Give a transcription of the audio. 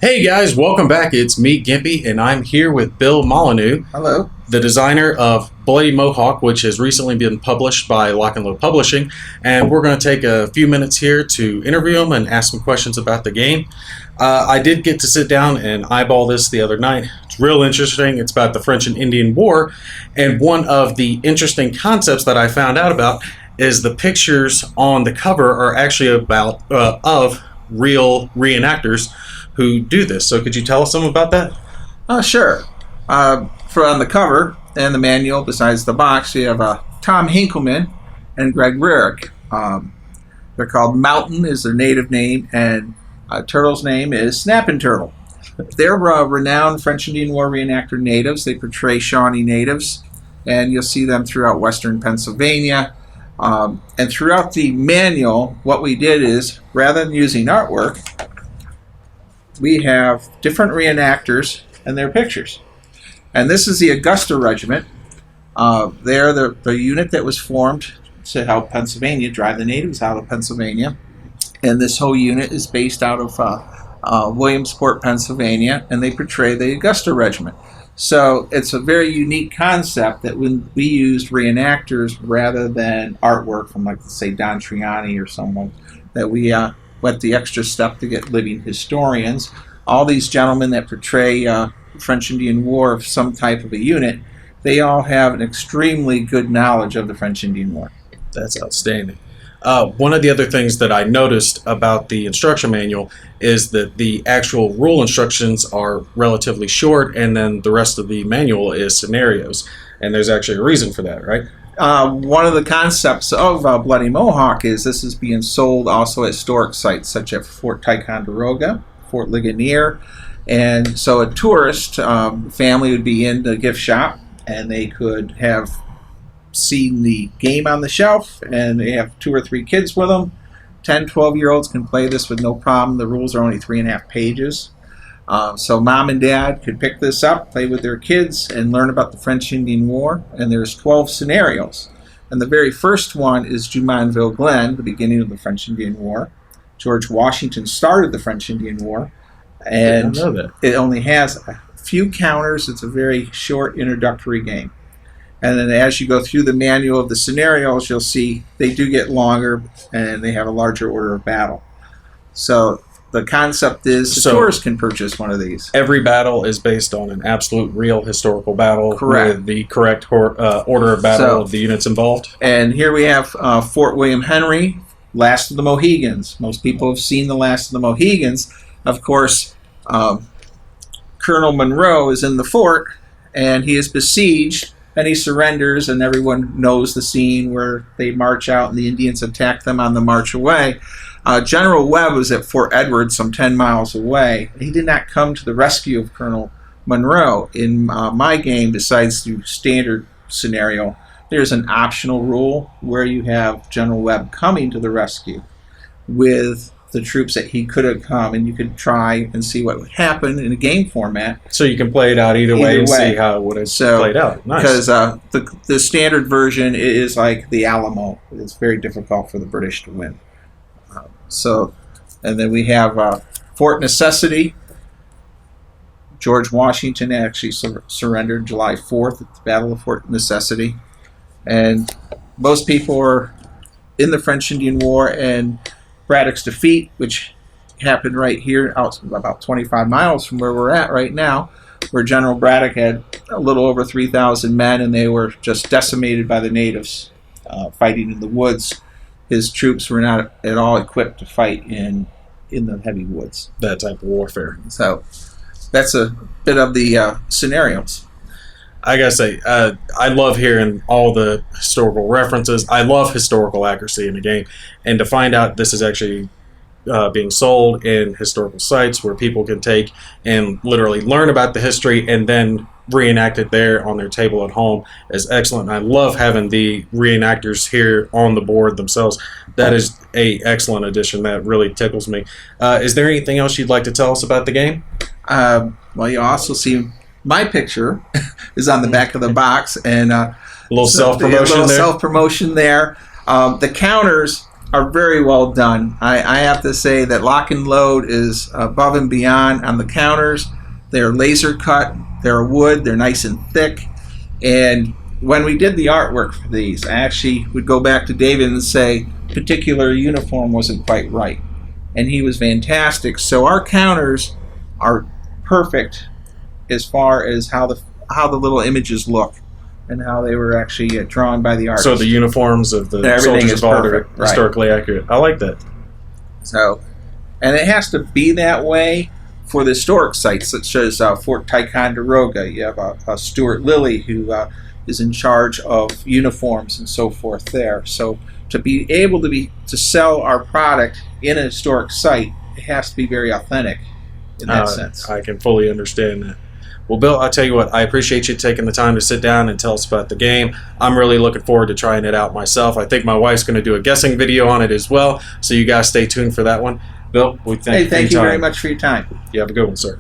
Hey guys, welcome back. It's me, Gimpy, and I'm here with Bill Molyneaux. Hello. The designer of Blood Mohawk, which has recently been published by Lock and Load Publishing. And we're going to take a few minutes here to interview him and ask some questions about the game. I did get to sit down and eyeball this the other night. It's real interesting. It's about the French and Indian War. And one of the interesting concepts that I found out about is the pictures on the cover are actually about of real reenactors who do this. So could you tell us some about that? Sure. For on the cover and the manual, besides the box, you have Tom Hinkleman and Greg Rarick. They're called Mountain is their native name, and Turtle's name is Snapping Turtle. They're renowned French Indian War reenactor natives. They portray Shawnee natives, and you'll see them throughout western Pennsylvania. And throughout the manual, what we did is, rather than using artwork, we have different reenactors and their pictures. And this is the Augusta Regiment. They're the unit that was formed to help Pennsylvania, drive the natives out of Pennsylvania. And this whole unit is based out of Williamsport, Pennsylvania, and they portray the Augusta Regiment. So it's a very unique concept that when we used reenactors rather than artwork from, like, say, Don Triani or someone, that we went the extra step to get living historians. All these gentlemen that portray French Indian War of some type of a unit, they all have an extremely good knowledge of the French Indian War. That's outstanding. One of the other things that I noticed about the instruction manual is that the actual rule instructions are relatively short, and then the rest of the manual is scenarios. And there's actually a reason for that, right? One of the concepts of Bloody Mohawk is this is being sold also at historic sites such as Fort Ticonderoga, Fort Ligonier, and so a tourist family would be in the gift shop and they could have seen the game on the shelf and they have 2 or 3 kids with them. 10, 12-year-olds can play this with no problem. The rules are only 3.5 pages. So mom and dad could pick this up, play with their kids, and learn about the French Indian War. And there's 12 scenarios. And the very first one is Jumonville Glen, the beginning of the French Indian War. George Washington started the French Indian War. And I didn't know that. It only has a few counters. It's a very short introductory game. And then as you go through the manual of the scenarios, you'll see they do get longer and they have a larger order of battle. So the concept is the tourists can purchase one of these. Every battle is based on an absolute real historical battle. Correct. With the correct order of battle of the units involved. And here we have Fort William Henry, Last of the Mohegans. Most people have seen the Last of the Mohegans. Of course, Colonel Monroe is in the fort and he is besieged and he surrenders, and everyone knows the scene where they march out and the Indians attack them on the march away. General Webb was at Fort Edward, some 10 miles away. He did not come to the rescue of Colonel Monroe. In my game, besides the standard scenario, there's an optional rule where you have General Webb coming to the rescue with the troops that he could have come, and you could try and see what would happen in a game format. So you can play it out either way and see how it would have played out. Nice. Because the standard version is like the Alamo. It's very difficult for the British to win. And then we have Fort Necessity. George Washington actually surrendered July 4th at the Battle of Fort Necessity. And most people are in the French Indian War, and Braddock's defeat, which happened right here, out about 25 miles from where we're at right now, where General Braddock had a little over 3,000 men, and they were just decimated by the natives fighting in the woods. His troops were not at all equipped to fight in the heavy woods. That type of warfare. So that's a bit of the scenarios. I gotta say, I love hearing all the historical references. I love historical accuracy in the game. And to find out this is actually being sold in historical sites where people can take and literally learn about the history and then reenact it there on their table at home is excellent. And I love having the reenactors here on the board themselves. That is a excellent addition. That really tickles me. Is there anything else you'd like to tell us about the game? Well, you also see my picture is on the back of the box, and a little self-promotion there. Self-promotion there. The counters are very well done. I have to say that Lock and Load is above and beyond on the counters. They're laser cut, they're wood, they're nice and thick. And when we did the artwork for these, I actually would go back to David and say, particular uniform wasn't quite right. And he was fantastic. So our counters are perfect as far as how the little images look and how they were actually drawn by the artist. So the uniforms of the everything soldiers is involved are perfect, right. historically accurate. I like that. So, and it has to be that way for the historic sites such as Fort Ticonderoga. You have a Stuart Lilly who is in charge of uniforms and so forth there. So to be able to sell our product in a historic site, it has to be very authentic in that sense. I can fully understand that. Well, Bill, I'll tell you what, I appreciate you taking the time to sit down and tell us about the game. I'm really looking forward to trying it out myself. I think my wife's going to do a guessing video on it as well, so you guys stay tuned for that one. Bill, we thank you for your thank you time. very much for your time. You have a good one, sir.